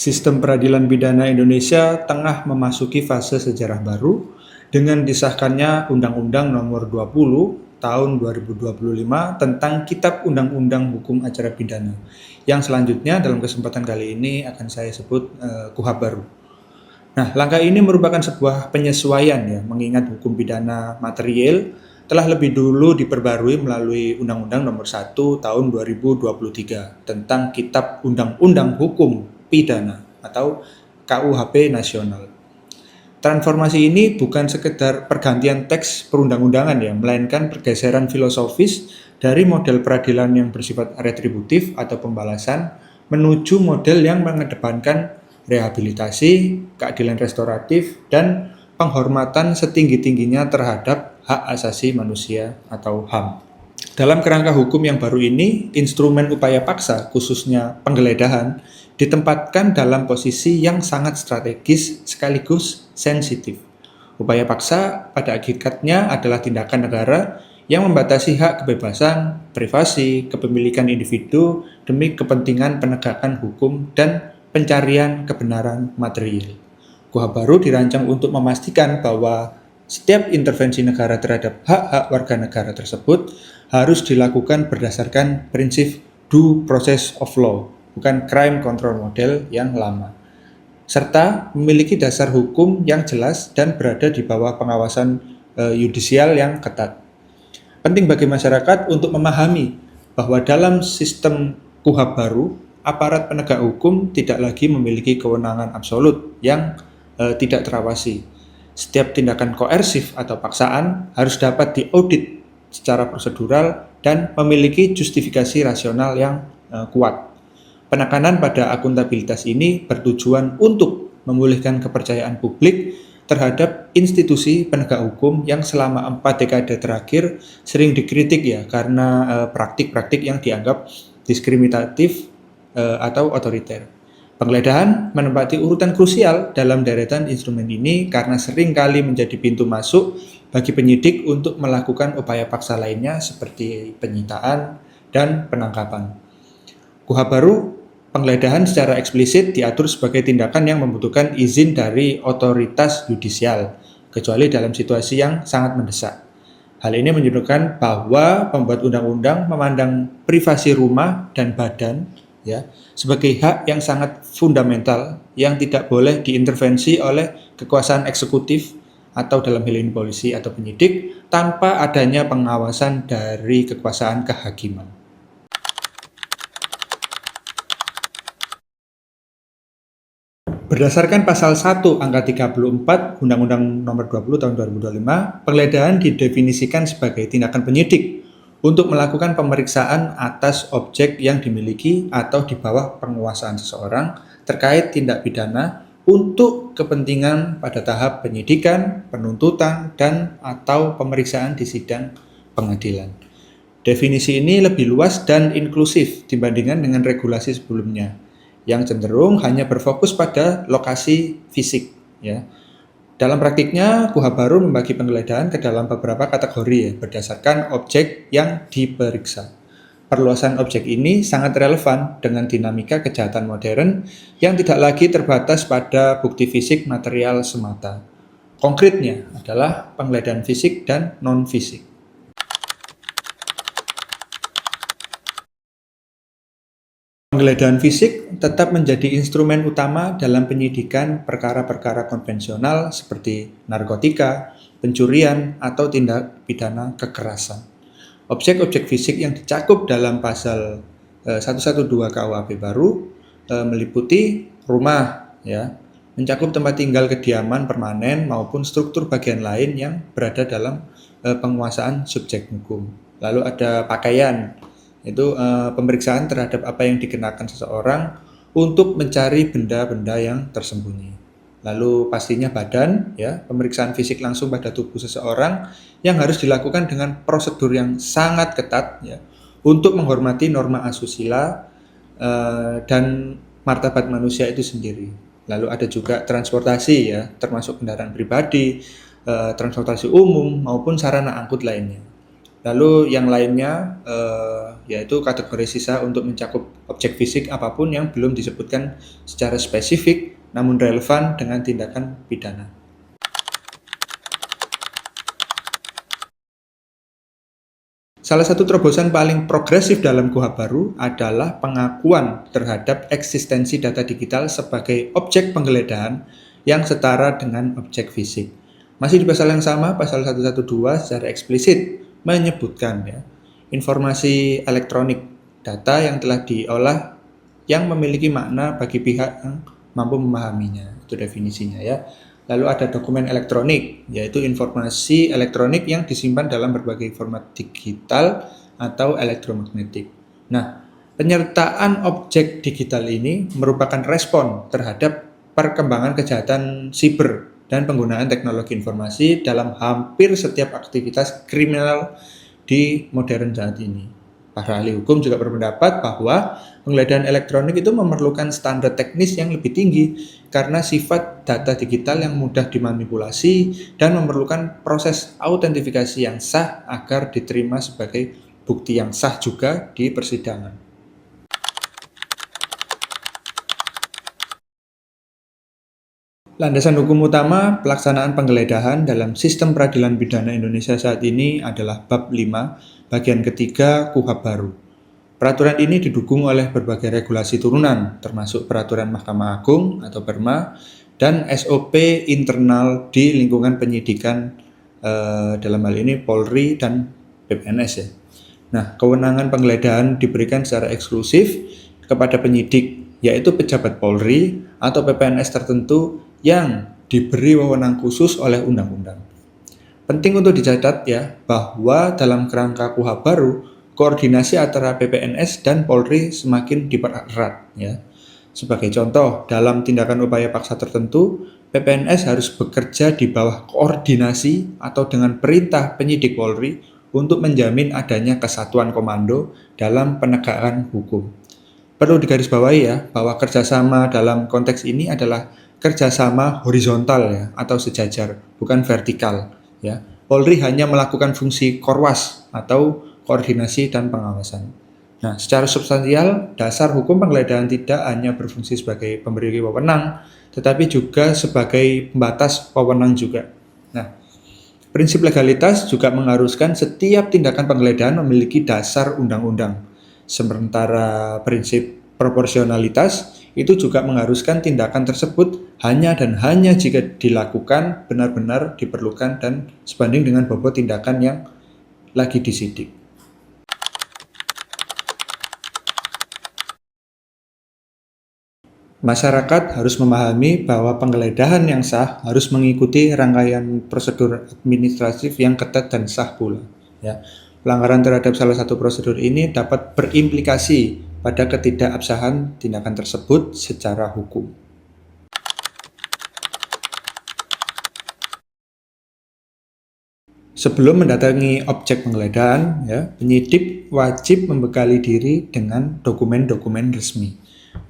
Sistem peradilan pidana Indonesia tengah memasuki fase sejarah baru dengan disahkannya Undang-Undang Nomor 20 Tahun 2025 tentang Kitab Undang-Undang Hukum Acara Pidana. Yang selanjutnya dalam kesempatan kali ini akan saya sebut KUHP baru. Nah, langkah ini merupakan sebuah penyesuaian ya, mengingat hukum pidana material telah lebih dulu diperbarui melalui Undang-Undang Nomor 1 Tahun 2023 tentang Kitab Undang-Undang Hukum Pidana atau KUHP Nasional. Transformasi ini bukan sekedar pergantian teks perundang-undangan ya, melainkan pergeseran filosofis dari model peradilan yang bersifat retributif atau pembalasan menuju model yang mengedepankan rehabilitasi, keadilan restoratif, dan penghormatan setinggi-tingginya terhadap hak asasi manusia atau HAM. Dalam kerangka hukum yang baru ini, instrumen upaya paksa, khususnya penggeledahan, ditempatkan dalam posisi yang sangat strategis sekaligus sensitif. Upaya paksa pada hakikatnya adalah tindakan negara yang membatasi hak kebebasan, privasi, kepemilikan individu demi kepentingan penegakan hukum dan pencarian kebenaran material. KUHP baru dirancang untuk memastikan bahwa setiap intervensi negara terhadap hak-hak warga negara tersebut harus dilakukan berdasarkan prinsip due process of law, bukan crime control model yang lama, serta memiliki dasar hukum yang jelas dan berada di bawah pengawasan yudisial yang ketat. Penting bagi masyarakat untuk memahami bahwa dalam sistem KUHP baru, aparat penegak hukum tidak lagi memiliki kewenangan absolut yang tidak terawasi. Setiap tindakan koersif atau paksaan harus dapat diaudit secara prosedural dan memiliki justifikasi rasional yang kuat. Penekanan pada akuntabilitas ini bertujuan untuk memulihkan kepercayaan publik terhadap institusi penegak hukum yang selama 4 dekade terakhir sering dikritik ya karena praktik-praktik yang dianggap diskriminatif atau otoriter. Penggeledahan menempati urutan krusial dalam deretan instrumen ini karena sering kali menjadi pintu masuk bagi penyidik untuk melakukan upaya paksa lainnya seperti penyitaan dan penangkapan. KUHP baru, penggeledahan secara eksplisit diatur sebagai tindakan yang membutuhkan izin dari otoritas yudisial, kecuali dalam situasi yang sangat mendesak. Hal ini menunjukkan bahwa pembuat undang-undang memandang privasi rumah dan badan ya sebagai hak yang sangat fundamental yang tidak boleh diintervensi oleh kekuasaan eksekutif atau dalam hal ini polisi atau penyidik tanpa adanya pengawasan dari kekuasaan kehakiman. Berdasarkan pasal 1 angka 34 Undang-Undang Nomor 20 Tahun 2025, penggeledahan didefinisikan sebagai tindakan penyidik untuk melakukan pemeriksaan atas objek yang dimiliki atau di bawah penguasaan seseorang terkait tindak pidana untuk kepentingan pada tahap penyidikan, penuntutan, dan atau pemeriksaan di sidang pengadilan. Definisi ini lebih luas dan inklusif dibandingkan dengan regulasi sebelumnya, yang cenderung hanya berfokus pada lokasi fisik ya. Dalam praktiknya, KUHP baru membagi penggeledahan ke dalam beberapa kategori ya, berdasarkan objek yang diperiksa. Perluasan objek ini sangat relevan dengan dinamika kejahatan modern yang tidak lagi terbatas pada bukti fisik material semata. Konkretnya adalah penggeledahan fisik dan non-fisik. Penggeledahan fisik tetap menjadi instrumen utama dalam penyidikan perkara-perkara konvensional seperti narkotika, pencurian, atau tindak pidana kekerasan. Objek-objek fisik yang dicakup dalam pasal 112 KUHP baru meliputi rumah, ya, mencakup tempat tinggal kediaman permanen maupun struktur bagian lain yang berada dalam penguasaan subjek hukum. Lalu ada pakaian, itu pemeriksaan terhadap apa yang dikenakan seseorang untuk mencari benda-benda yang tersembunyi. Lalu pastinya badan, ya, pemeriksaan fisik langsung pada tubuh seseorang yang harus dilakukan dengan prosedur yang sangat ketat, ya, untuk menghormati norma asusila dan martabat manusia itu sendiri. Lalu ada juga transportasi, ya, termasuk kendaraan pribadi, transportasi umum maupun sarana angkut lainnya. Lalu yang lainnya yaitu kategori sisa untuk mencakup objek fisik apapun yang belum disebutkan secara spesifik namun relevan dengan tindakan pidana. Salah satu terobosan paling progresif dalam KUHP baru adalah pengakuan terhadap eksistensi data digital sebagai objek penggeledahan yang setara dengan objek fisik. Masih di pasal yang sama, pasal 112 secara eksplisit menyebutkan ya, informasi elektronik data yang telah diolah yang memiliki makna bagi pihak yang mampu memahaminya. Itu definisinya ya. Lalu ada dokumen elektronik, yaitu informasi elektronik yang disimpan dalam berbagai format digital atau elektromagnetik. Nah, penyertaan objek digital ini merupakan respon terhadap perkembangan kejahatan siber dan penggunaan teknologi informasi dalam hampir setiap aktivitas kriminal di modern saat ini. Para ahli hukum juga berpendapat bahwa penggeledahan elektronik itu memerlukan standar teknis yang lebih tinggi karena sifat data digital yang mudah dimanipulasi dan memerlukan proses autentifikasi yang sah agar diterima sebagai bukti yang sah juga di persidangan. Landasan hukum utama pelaksanaan penggeledahan dalam sistem peradilan pidana Indonesia saat ini adalah Bab 5, bagian ketiga KUHP baru. Peraturan ini didukung oleh berbagai regulasi turunan, termasuk Peraturan Mahkamah Agung atau PERMA, dan SOP internal di lingkungan penyidikan dalam hal ini Polri dan PPNS ya. Nah, kewenangan penggeledahan diberikan secara eksklusif kepada penyidik, yaitu pejabat Polri atau PPNS tertentu yang diberi wewenang khusus oleh undang-undang. Penting untuk dicatat ya, bahwa dalam kerangka KUHP baru, koordinasi antara PPNS dan Polri semakin dipererat ya. Sebagai contoh, dalam tindakan upaya paksa tertentu, PPNS harus bekerja di bawah koordinasi atau dengan perintah penyidik Polri untuk menjamin adanya kesatuan komando dalam penegakan hukum. Perlu digarisbawahi ya, bahwa kerjasama dalam konteks ini adalah kerjasama horizontal ya, atau sejajar, bukan vertikal ya. Polri hanya melakukan fungsi korwas atau koordinasi dan pengawasan. Nah, secara substansial, dasar hukum penggeledahan tidak hanya berfungsi sebagai pemberi wewenang, tetapi juga sebagai pembatas wewenang juga. Nah, prinsip legalitas juga mengharuskan setiap tindakan penggeledahan memiliki dasar undang-undang. Sementara prinsip proporsionalitas itu juga mengharuskan tindakan tersebut hanya dan hanya jika dilakukan benar-benar diperlukan dan sebanding dengan bobot tindakan yang lagi disidik. Masyarakat harus memahami bahwa penggeledahan yang sah harus mengikuti rangkaian prosedur administratif yang ketat dan sah pula. Ya. Pelanggaran terhadap salah satu prosedur ini dapat berimplikasi pada ketidakabsahan tindakan tersebut secara hukum. Sebelum mendatangi objek penggeledahan, ya, penyidik wajib membekali diri dengan dokumen-dokumen resmi.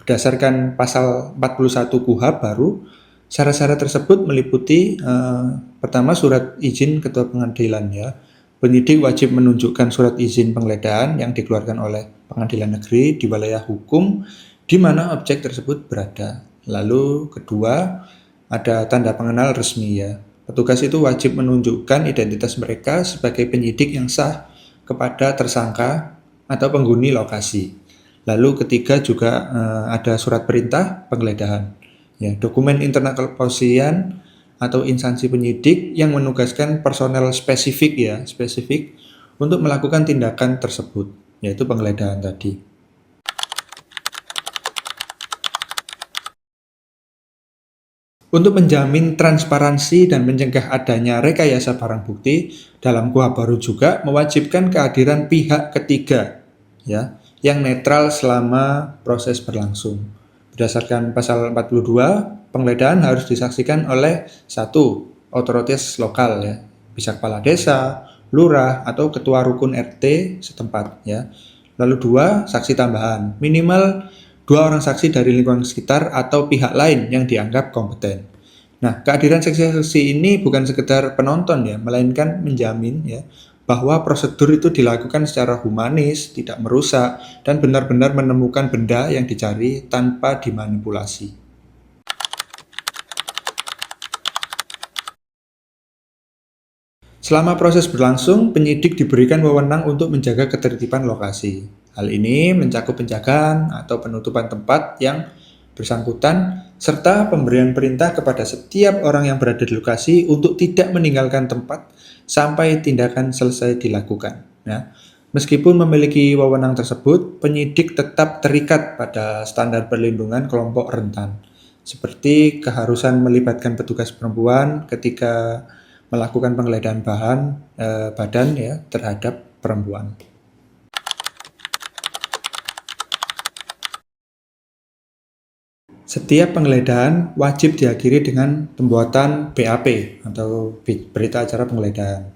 Berdasarkan pasal 41 KUHP baru, syarat-syarat tersebut meliputi pertama surat izin ketua pengadilan ya. Penyidik wajib menunjukkan surat izin penggeledahan yang dikeluarkan oleh pengadilan negeri di wilayah hukum di mana objek tersebut berada. Lalu kedua, ada tanda pengenal resmi ya. Petugas itu wajib menunjukkan identitas mereka sebagai penyidik yang sah kepada tersangka atau penghuni lokasi. Lalu ketiga juga ada surat perintah penggeledahan. Ya, dokumen internal kepolisian atau instansi penyidik yang menugaskan personel spesifik untuk melakukan tindakan tersebut, yaitu penggeledahan tadi. Untuk menjamin transparansi dan mencegah adanya rekayasa barang bukti, dalam KUHP baru juga mewajibkan kehadiran pihak ketiga ya, yang netral selama proses berlangsung. Berdasarkan pasal 42, penggeledahan harus disaksikan oleh satu, otoritas lokal ya, bisa kepala desa, lurah atau ketua rukun RT setempat ya. Lalu dua, saksi tambahan, minimal 2 orang saksi dari lingkungan sekitar atau pihak lain yang dianggap kompeten. Nah, kehadiran saksi-saksi ini bukan sekedar penonton ya, melainkan menjamin ya bahwa prosedur itu dilakukan secara humanis, tidak merusak, dan benar-benar menemukan benda yang dicari tanpa dimanipulasi. Selama proses berlangsung, penyidik diberikan wewenang untuk menjaga ketertiban lokasi. Hal ini mencakup penjagaan atau penutupan tempat yang bersangkutan, serta pemberian perintah kepada setiap orang yang berada di lokasi untuk tidak meninggalkan tempat sampai tindakan selesai dilakukan. Ya. Meskipun memiliki wewenang tersebut, penyidik tetap terikat pada standar perlindungan kelompok rentan, seperti keharusan melibatkan petugas perempuan ketika melakukan penggeledahan badan ya terhadap perempuan. Setiap penggeledahan wajib diakhiri dengan pembuatan BAP atau berita acara penggeledahan.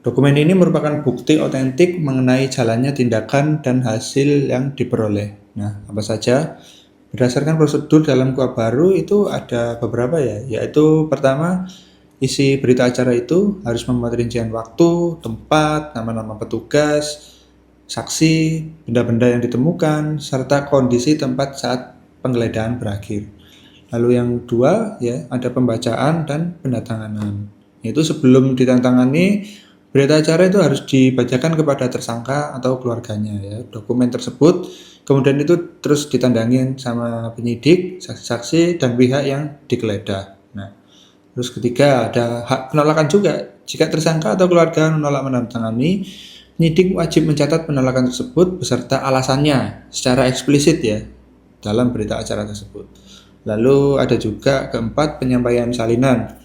Dokumen ini merupakan bukti otentik mengenai jalannya tindakan dan hasil yang diperoleh. Nah, apa saja? Berdasarkan prosedur dalam KUHP baru itu ada beberapa ya, yaitu pertama, isi berita acara itu harus memuat rincian waktu, tempat, nama-nama petugas, saksi, benda-benda yang ditemukan, serta kondisi tempat saat penggeledahan berakhir. Lalu yang kedua ya ada pembacaan dan pendatanganan. Itu sebelum ditandatangani berita acara itu harus dibacakan kepada tersangka atau keluarganya ya. Dokumen tersebut kemudian itu terus ditandangin sama penyidik, saksi-saksi dan pihak yang digeledah. Nah, terus ketiga ada hak penolakan juga. Jika tersangka atau keluarga menolak menandatangani, penyidik wajib mencatat penolakan tersebut beserta alasannya secara eksplisit ya dalam berita acara tersebut. Lalu ada juga keempat penyampaian salinan.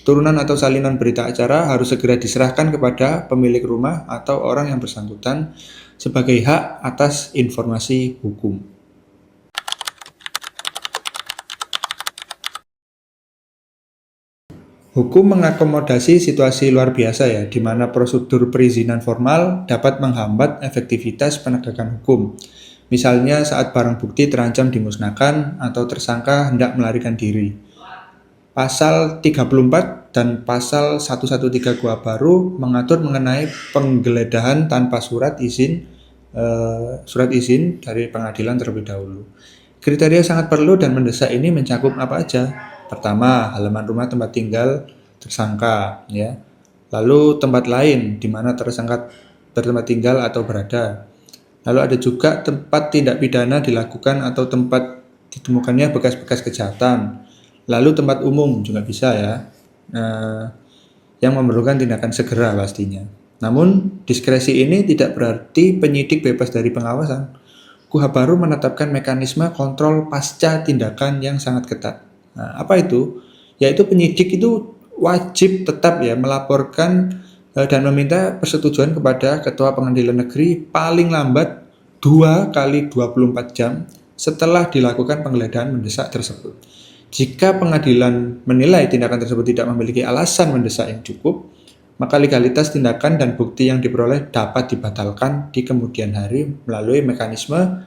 Turunan atau salinan berita acara harus segera diserahkan kepada pemilik rumah atau orang yang bersangkutan sebagai hak atas informasi hukum. Hukum mengakomodasi situasi luar biasa ya, di mana prosedur perizinan formal dapat menghambat efektivitas penegakan hukum. Misalnya saat barang bukti terancam dimusnahkan atau tersangka hendak melarikan diri. Pasal 34 dan pasal 113 KUHP baru mengatur mengenai penggeledahan tanpa surat izin dari pengadilan terlebih dahulu. Kriteria sangat perlu dan mendesak ini mencakup apa aja? Pertama, halaman rumah tempat tinggal tersangka, ya. Lalu tempat lain di mana tersangka bertempat tinggal atau berada. Lalu ada juga tempat tindak pidana dilakukan atau tempat ditemukannya bekas-bekas kejahatan. Lalu tempat umum juga bisa ya, yang memerlukan tindakan segera pastinya. Namun diskresi ini tidak berarti penyidik bebas dari pengawasan. KUHP baru menetapkan mekanisme kontrol pasca tindakan yang sangat ketat. Nah, apa itu? Yaitu penyidik itu wajib tetap ya melaporkan dan meminta persetujuan kepada Ketua Pengadilan Negeri paling lambat 2 kali 24 jam setelah dilakukan penggeledahan mendesak tersebut. Jika pengadilan menilai tindakan tersebut tidak memiliki alasan mendesak yang cukup, maka legalitas tindakan dan bukti yang diperoleh dapat dibatalkan di kemudian hari melalui mekanisme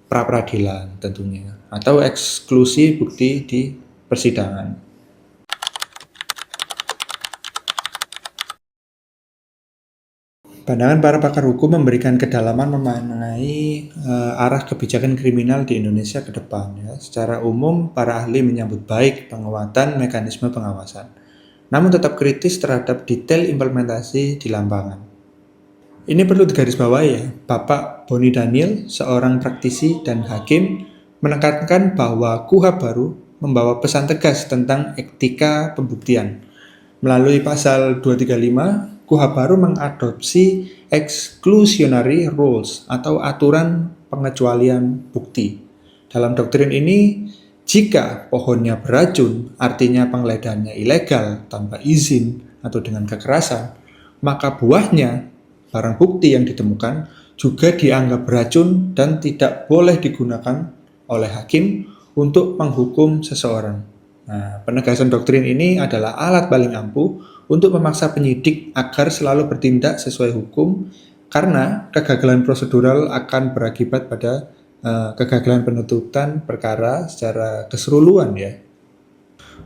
pra-peradilan tentunya, atau eksklusi bukti di persidangan. Pandangan para pakar hukum memberikan kedalaman mengenai arah kebijakan kriminal di Indonesia ke depan. Ya. Secara umum, para ahli menyambut baik penguatan mekanisme pengawasan, namun tetap kritis terhadap detail implementasi di lapangan. Ini perlu digarisbawahi ya, Bapak Boni Daniel, seorang praktisi dan hakim, menekankan bahwa KUHP baru membawa pesan tegas tentang etika pembuktian. Melalui pasal 235, KUHP baru mengadopsi exclusionary rules atau aturan pengecualian bukti. Dalam doktrin ini, jika pohonnya beracun, artinya penggeledahannya ilegal, tanpa izin, atau dengan kekerasan, maka buahnya, barang bukti yang ditemukan, juga dianggap beracun dan tidak boleh digunakan oleh hakim untuk menghukum seseorang. Nah, penegasan doktrin ini adalah alat paling ampuh untuk memaksa penyidik agar selalu bertindak sesuai hukum, karena kegagalan prosedural akan berakibat pada kegagalan penuntutan perkara secara keseluruhan ya.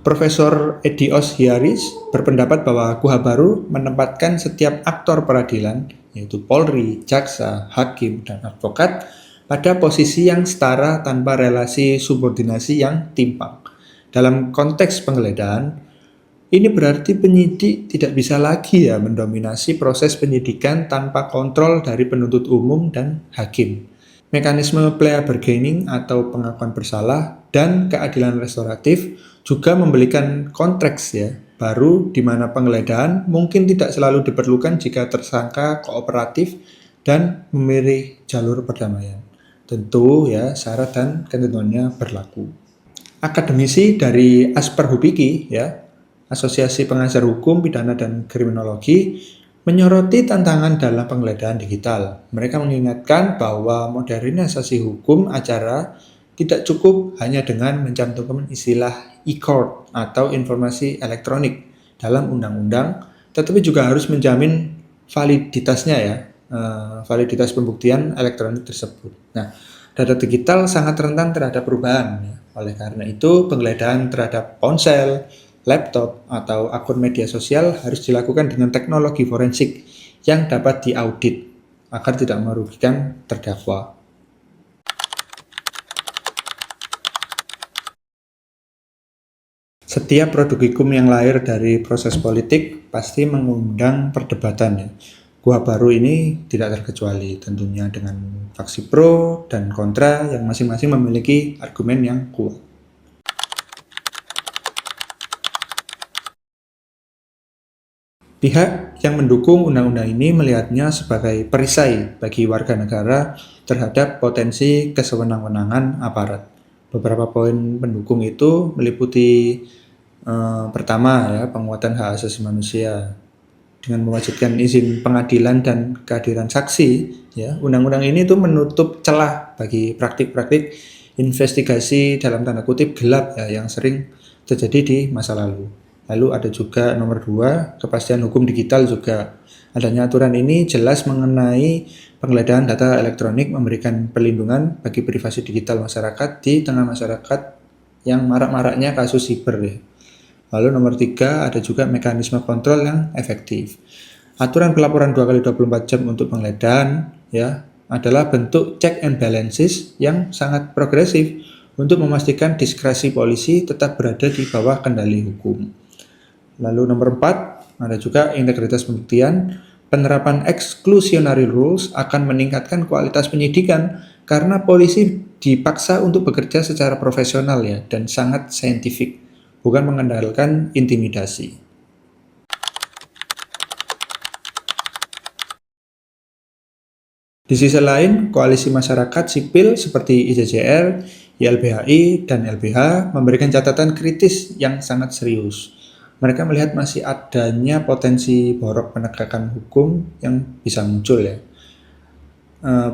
Profesor Edios Hiaris berpendapat bahwa KUHP baru menempatkan setiap aktor peradilan, yaitu Polri, jaksa, hakim, dan advokat, pada posisi yang setara tanpa relasi subordinasi yang timpang. Dalam konteks penggeledahan, ini berarti penyidik tidak bisa lagi mendominasi proses penyidikan tanpa kontrol dari penuntut umum dan hakim. Mekanisme plea bargaining atau pengakuan bersalah dan keadilan restoratif juga memberikan konteks baru di mana penggeledahan mungkin tidak selalu diperlukan jika tersangka kooperatif dan memilih jalur perdamaian. Tentu syarat dan ketentuannya berlaku. Akademisi dari Asper Hupiki Asosiasi Pengajar Hukum, Pidana dan Kriminologi menyoroti tantangan dalam penggeledahan digital. Mereka mengingatkan bahwa modernisasi hukum acara tidak cukup hanya dengan mencantumkan istilah e-court atau informasi elektronik dalam undang-undang, tetapi juga harus menjamin validitasnya validitas pembuktian elektronik tersebut. Nah, data digital sangat rentan terhadap perubahan. Oleh karena itu, penggeledahan terhadap ponsel, laptop, atau akun media sosial harus dilakukan dengan teknologi forensik yang dapat diaudit agar tidak merugikan terdakwa. Setiap produk hukum yang lahir dari proses politik pasti mengundang perdebatan. KUHP baru ini tidak terkecuali, tentunya dengan faksi pro dan kontra yang masing-masing memiliki argumen yang kuat. Pihak yang mendukung undang-undang ini melihatnya sebagai perisai bagi warga negara terhadap potensi kesewenang-wenangan aparat. Beberapa poin pendukung itu meliputi pertama penguatan hak asasi manusia dengan mewajibkan izin pengadilan dan kehadiran saksi. Undang-undang ini tuh menutup celah bagi praktik-praktik investigasi dalam tanda kutip gelap yang sering terjadi di masa lalu. Lalu ada juga nomor 2, kepastian hukum digital juga. Adanya aturan ini jelas mengenai penggeledahan data elektronik memberikan perlindungan bagi privasi digital masyarakat di tengah masyarakat yang marak-maraknya kasus siber. Lalu nomor 3, ada juga mekanisme kontrol yang efektif. Aturan pelaporan 2x24 jam untuk penggeledahan adalah bentuk check and balances yang sangat progresif untuk memastikan diskresi polisi tetap berada di bawah kendali hukum. Lalu nomor 4, ada juga integritas pembuktian. Penerapan exclusionary rules akan meningkatkan kualitas penyidikan karena polisi dipaksa untuk bekerja secara profesional dan sangat saintifik, bukan mengandalkan intimidasi. Di sisi lain, koalisi masyarakat sipil seperti ICJR, YLBHI, dan LBH memberikan catatan kritis yang sangat serius. Mereka melihat masih adanya potensi borok penegakan hukum yang bisa muncul.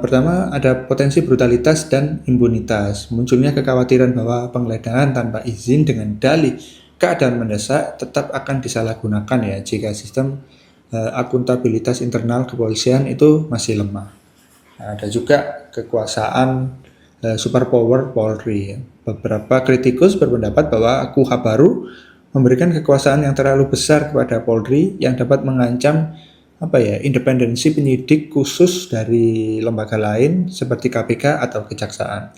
Pertama, ada potensi brutalitas dan impunitas. Munculnya kekhawatiran bahwa penggeledahan tanpa izin dengan dalih keadaan mendesak tetap akan disalahgunakan jika sistem akuntabilitas internal kepolisian itu masih lemah. Ada juga kekuasaan superpower Polri. Beberapa kritikus berpendapat bahwa KUHP baru memberikan kekuasaan yang terlalu besar kepada Polri yang dapat mengancam independensi penyidik khusus dari lembaga lain seperti KPK atau Kejaksaan.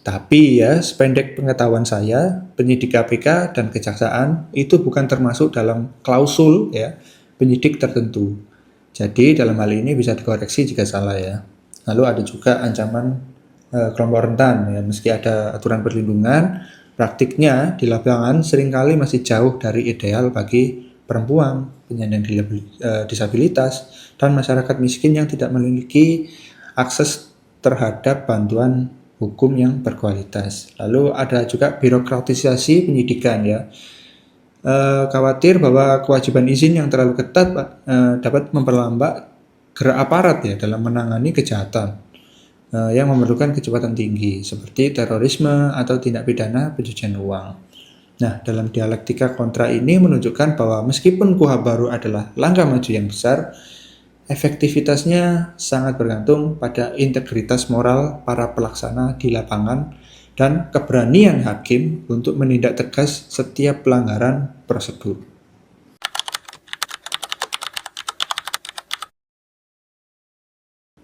Tapi sependek pengetahuan saya, penyidik KPK dan Kejaksaan itu bukan termasuk dalam klausul penyidik tertentu. Jadi dalam hal ini bisa dikoreksi jika salah. Lalu ada juga ancaman kelompok rentan. Meski ada aturan perlindungan, praktiknya di lapangan seringkali masih jauh dari ideal bagi perempuan, penyandang disabilitas, dan masyarakat miskin yang tidak memiliki akses terhadap bantuan hukum yang berkualitas. Lalu ada juga birokratisasi penyidikan. Khawatir bahwa kewajiban izin yang terlalu ketat dapat memperlambat gerak aparat dalam menangani kejahatan yang memerlukan kecepatan tinggi seperti terorisme atau tindak pidana pencucian uang. Nah, dalam dialektika kontra ini menunjukkan bahwa meskipun KUHP baru adalah langkah maju yang besar, efektivitasnya sangat bergantung pada integritas moral para pelaksana di lapangan dan keberanian hakim untuk menindak tegas setiap pelanggaran prosedur.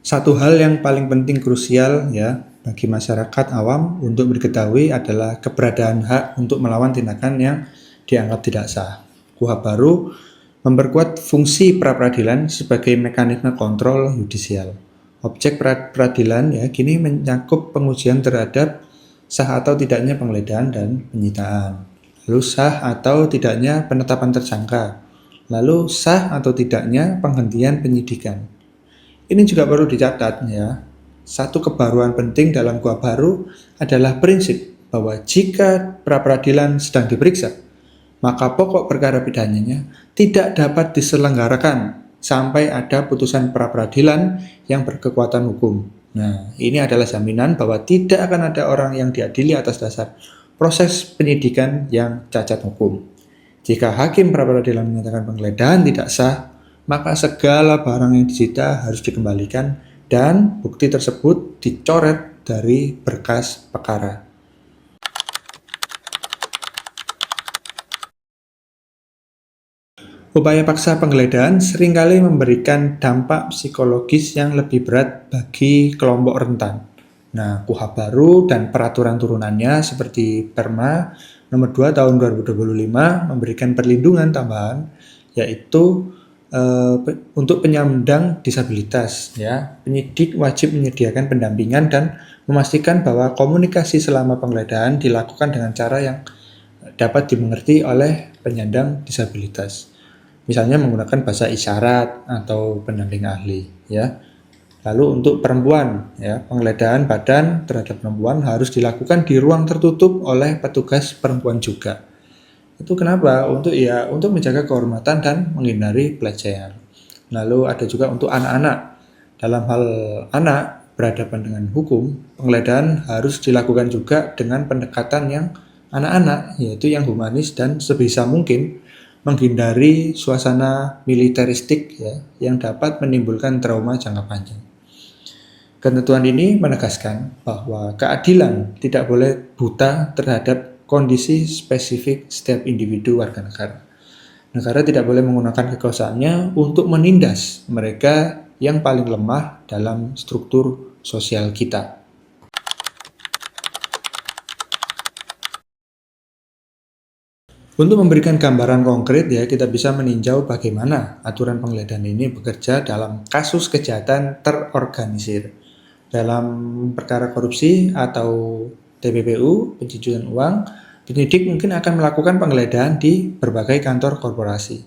Satu hal yang paling penting krusial ya bagi masyarakat awam untuk diketahui adalah keberadaan hak untuk melawan tindakan yang dianggap tidak sah. KUHP baru memperkuat fungsi pra-peradilan sebagai mekanisme kontrol yudisial. Objek peradilan ya kini mencakup pengujian terhadap sah atau tidaknya penggeledahan dan penyitaan. Lalu sah atau tidaknya penetapan tersangka. Lalu sah atau tidaknya penghentian penyidikan. Ini juga perlu dicatat ya. Satu kebaruan penting dalam KUHP baru adalah prinsip bahwa jika pra-peradilan sedang diperiksa, maka pokok perkara pidananya tidak dapat diselenggarakan sampai ada putusan pra-peradilan yang berkekuatan hukum. Nah, ini adalah jaminan bahwa tidak akan ada orang yang diadili atas dasar proses penyidikan yang cacat hukum. Jika hakim pra-peradilan menyatakan penggeledahan tidak sah, maka segala barang yang disita harus dikembalikan dan bukti tersebut dicoret dari berkas perkara. Upaya paksa penggeledahan seringkali memberikan dampak psikologis yang lebih berat bagi kelompok rentan. Nah, KUHP baru dan peraturan turunannya seperti Perma nomor 2 tahun 2025 memberikan perlindungan tambahan, yaitu untuk penyandang disabilitas ya. Penyidik wajib menyediakan pendampingan dan memastikan bahwa komunikasi selama penggeledahan dilakukan dengan cara yang dapat dimengerti oleh penyandang disabilitas. Misalnya menggunakan bahasa isyarat atau pendamping ahli ya. Lalu untuk perempuan ya, penggeledahan badan terhadap perempuan harus dilakukan di ruang tertutup oleh petugas perempuan juga. Itu kenapa? Untuk menjaga kehormatan dan menghindari pelecehan. Lalu ada juga untuk anak-anak. Dalam hal anak berhadapan dengan hukum, penggeledahan harus dilakukan juga dengan pendekatan yang anak-anak, yaitu yang humanis dan sebisa mungkin menghindari suasana militeristik ya, yang dapat menimbulkan trauma jangka panjang. Ketentuan ini menegaskan bahwa keadilan tidak boleh buta terhadap kondisi spesifik setiap individu warga negara. Negara tidak boleh menggunakan kekuasaannya untuk menindas mereka yang paling lemah dalam struktur sosial kita. Untuk memberikan gambaran konkret ya, kita bisa meninjau bagaimana aturan penggeledahan ini bekerja dalam kasus kejahatan terorganisir. Dalam perkara korupsi atau TPPU, pencucian uang, penyidik mungkin akan melakukan penggeledahan di berbagai kantor korporasi.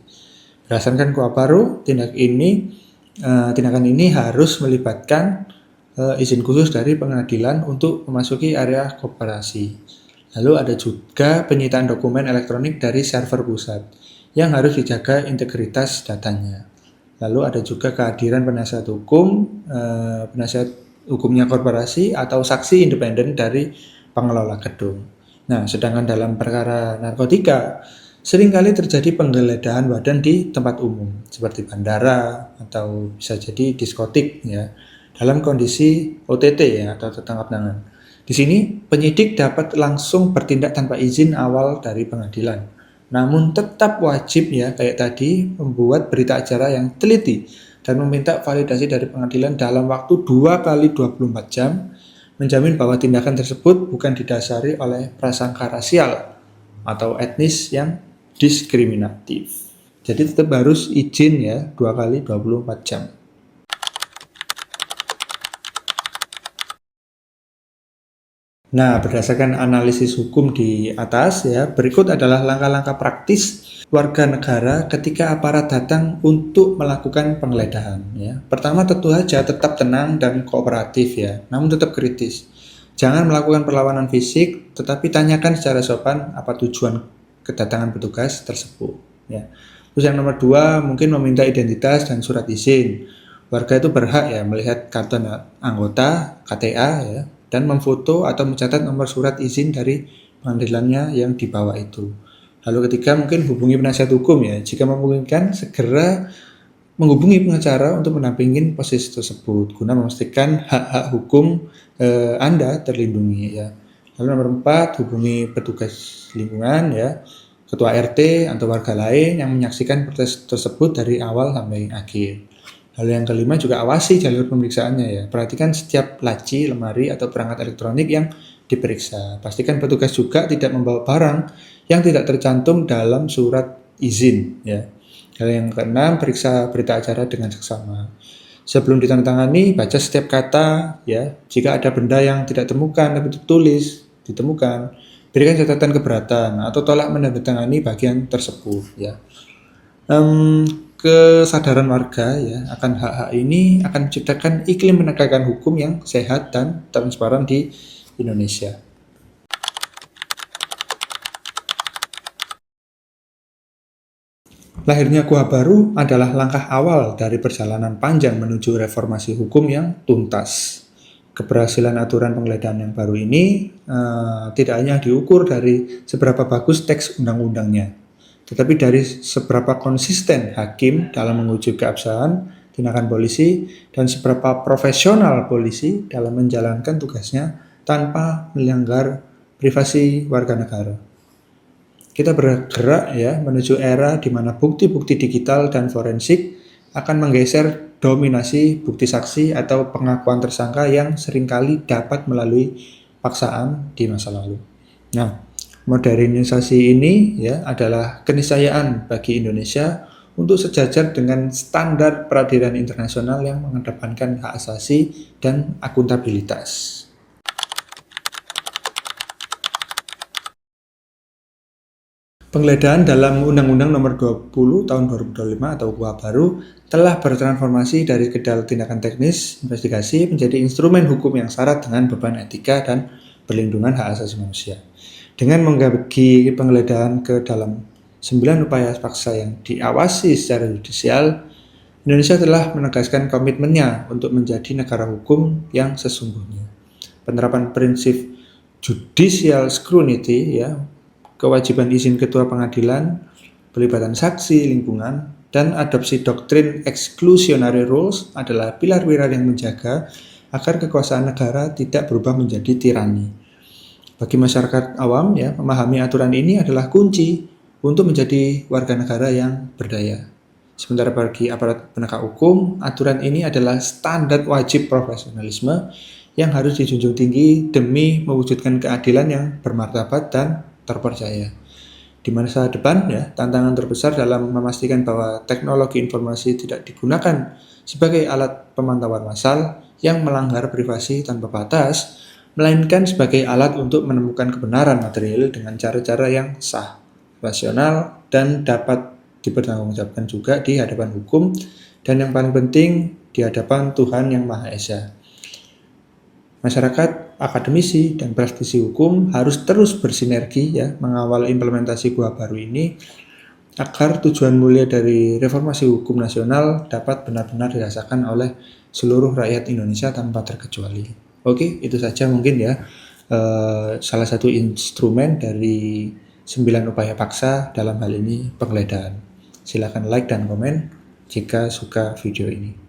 Berdasarkan KUHP baru, tindakan ini harus melibatkan izin khusus dari pengadilan untuk memasuki area korporasi. Lalu ada juga penyitaan dokumen elektronik dari server pusat yang harus dijaga integritas datanya. Lalu ada juga kehadiran penasihat hukumnya korporasi atau saksi independen dari pengelola gedung. Nah, sedangkan dalam perkara narkotika, seringkali terjadi penggeledahan badan di tempat umum, seperti bandara atau bisa jadi diskotik ya, dalam kondisi OTT ya, atau tertangkap tangan. Di sini, penyidik dapat langsung bertindak tanpa izin awal dari pengadilan. Namun tetap wajib ya, kayak tadi, membuat berita acara yang teliti dan meminta validasi dari pengadilan dalam waktu 2 kali 24 jam, menjamin bahwa tindakan tersebut bukan didasari oleh prasangka rasial atau etnis yang diskriminatif. Jadi tetap harus izin ya 2 kali 24 jam. Nah, berdasarkan analisis hukum di atas ya, berikut adalah langkah-langkah praktis warga negara ketika aparat datang untuk melakukan penggeledahan ya. Pertama, tentu saja tetap tenang dan kooperatif ya, namun tetap kritis. Jangan melakukan perlawanan fisik, tetapi tanyakan secara sopan apa tujuan kedatangan petugas tersebut ya. Terus yang nomor 2, mungkin meminta identitas dan surat izin. Warga itu berhak ya melihat kartu anggota KTA ya, dan memfoto atau mencatat nomor surat izin dari pengadilannya yang dibawa itu. Lalu ketiga, mungkin hubungi penasihat hukum ya. Jika memungkinkan, segera menghubungi pengacara untuk mendampingi posisi tersebut guna memastikan hak-hak hukum Anda terlindungi ya. Lalu nomor 4, hubungi petugas lingkungan ya, ketua RT atau warga lain yang menyaksikan proses tersebut dari awal sampai akhir. Lalu yang kelima juga awasi jalur pemeriksaannya ya. Perhatikan setiap laci, lemari atau perangkat elektronik yang diperiksa. Pastikan petugas juga tidak membawa barang yang tidak tercantum dalam surat izin ya. Lalu yang keenam, periksa berita acara dengan seksama. Sebelum ditandatangani, baca setiap kata ya. Jika ada benda yang tidak temukan tapi tertulis ditemukan, berikan catatan keberatan atau tolak menandatangani bagian tersebut ya. Kesadaran warga ya akan hak-hak ini akan menciptakan iklim penegakan hukum yang sehat dan transparan di Indonesia. Lahirnya KUHP baru adalah langkah awal dari perjalanan panjang menuju reformasi hukum yang tuntas. Keberhasilan aturan penggeledahan yang baru ini tidak hanya diukur dari seberapa bagus teks undang-undangnya, tetapi dari seberapa konsisten hakim dalam menguji keabsahan tindakan polisi dan seberapa profesional polisi dalam menjalankan tugasnya tanpa melanggar privasi warga negara. Kita bergerak ya menuju era di mana bukti-bukti digital dan forensik akan menggeser dominasi bukti saksi atau pengakuan tersangka yang seringkali dapat melalui paksaan di masa lalu. Nah, modernisasi ini ya adalah keniscayaan bagi Indonesia untuk sejajar dengan standar peradilan internasional yang mengedepankan hak asasi dan akuntabilitas. Penggeledahan dalam Undang-Undang Nomor 20 Tahun 2025 atau KUHP baru telah bertransformasi dari kedal tindakan teknis investigasi menjadi instrumen hukum yang syarat dengan beban etika dan perlindungan hak asasi manusia. Dengan membagi penggeledahan ke dalam 9 upaya paksa yang diawasi secara judisial, Indonesia telah menegaskan komitmennya untuk menjadi negara hukum yang sesungguhnya. Penerapan prinsip judicial scrutiny ya, kewajiban izin ketua pengadilan, pelibatan saksi lingkungan, dan adopsi doktrin exclusionary rules adalah pilar-pilar yang menjaga agar kekuasaan negara tidak berubah menjadi tirani. Bagi masyarakat awam ya, memahami aturan ini adalah kunci untuk menjadi warga negara yang berdaya. Sementara bagi aparat penegak hukum, aturan ini adalah standar wajib profesionalisme yang harus dijunjung tinggi demi mewujudkan keadilan yang bermartabat dan terpercaya. Di masa depan ya, tantangan terbesar dalam memastikan bahwa teknologi informasi tidak digunakan sebagai alat pemantauan massal yang melanggar privasi tanpa batas, melainkan sebagai alat untuk menemukan kebenaran material dengan cara-cara yang sah, rasional, dan dapat dipertanggungjawabkan juga di hadapan hukum, dan yang paling penting di hadapan Tuhan Yang Maha Esa. Masyarakat, akademisi, dan praktisi hukum harus terus bersinergi ya mengawal implementasi KUHP baru ini agar tujuan mulia dari reformasi hukum nasional dapat benar-benar dirasakan oleh seluruh rakyat Indonesia tanpa terkecuali. Oke, itu saja mungkin ya salah satu instrumen dari 9 upaya paksa dalam hal ini penggeledahan. Silakan like dan komen jika suka video ini.